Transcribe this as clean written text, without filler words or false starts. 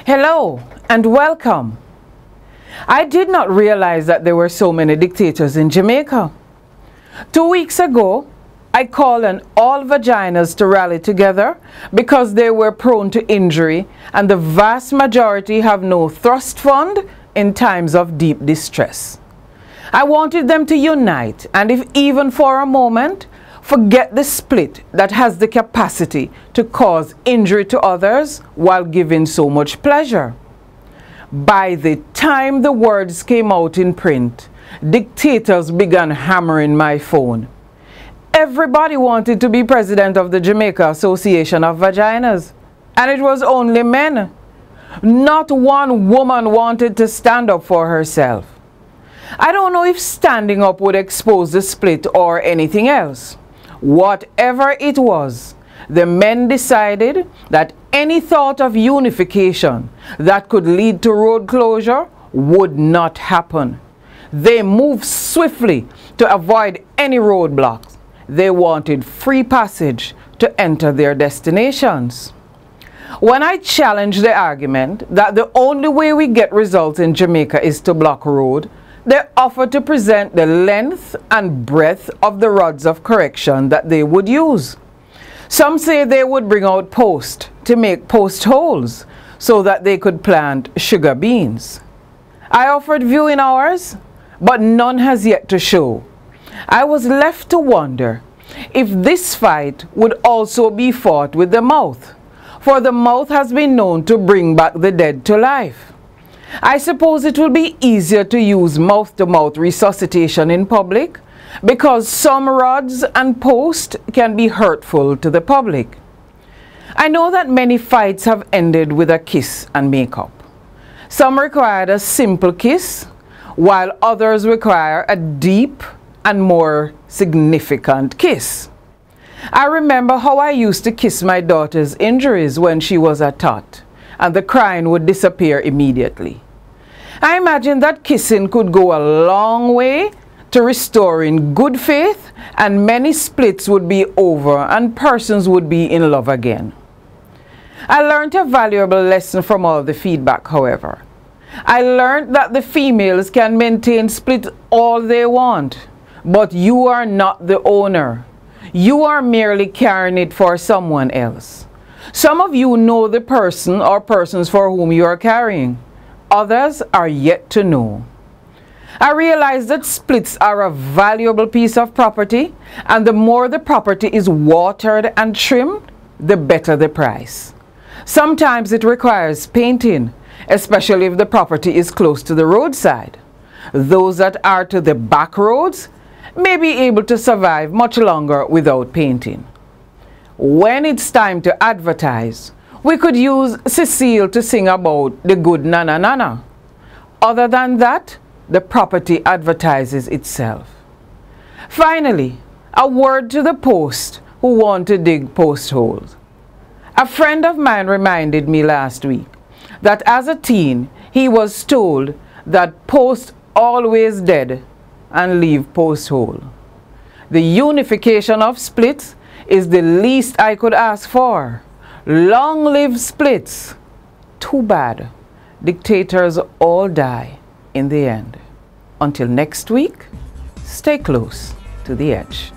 Hello and welcome. I did not realize that there were so many dictators in Jamaica. 2 weeks ago, I called on all vaginas to rally together because they were prone to injury and the vast majority have no trust fund in times of deep distress. I wanted them to unite and, if even for a moment, forget the split that has the capacity to cause injury to others while giving so much pleasure. By the time the words came out in print, dictators began hammering my phone. Everybody wanted to be president of the Jamaica Association of Vaginas, and it was only men. Not one woman wanted to stand up for herself. I don't know if standing up would expose the split or anything else. Whatever it was, the men decided that any thought of unification that could lead to road closure would not happen. They moved swiftly to avoid any roadblocks. They wanted free passage to enter their destinations. When I challenged the argument that the only way we get results in Jamaica is to block road, they offered to present the length and breadth of the rods of correction that they would use. Some say they would bring out posts to make post holes so that they could plant sugar beans. I offered viewing hours, but none has yet to show. I was left to wonder if this fight would also be fought with the mouth, for the mouth has been known to bring back the dead to life. I suppose it will be easier to use mouth-to-mouth resuscitation in public because some rods and posts can be hurtful to the public. I know that many fights have ended with a kiss and makeup. Some required a simple kiss, while others require a deep and more significant kiss. I remember how I used to kiss my daughter's injuries when she was a tot, and the crying would disappear immediately. I imagine that kissing could go a long way to restoring good faith, and many splits would be over and persons would be in love again. I learned a valuable lesson from all the feedback, however. I learned that the females can maintain split all they want, but you are not the owner. You are merely carrying it for someone else. Some of you know the person or persons for whom you are carrying. Others are yet to know. I realize that splits are a valuable piece of property, and the more the property is watered and trimmed, the better the price. Sometimes it requires painting, especially if the property is close to the roadside. Those that are to the back roads may be able to survive much longer without painting. When it's time to advertise, we could use Cecile to sing about the good nana nana. Other than that, the property advertises itself. Finally, a word to the post who want to dig post holes. A friend of mine reminded me last week that as a teen, he was told that post always dead and leave post hole. The unification of splits is the least I could ask for. Long live splits. Too bad. Dictators all die in the end. Until next week, stay close to the edge.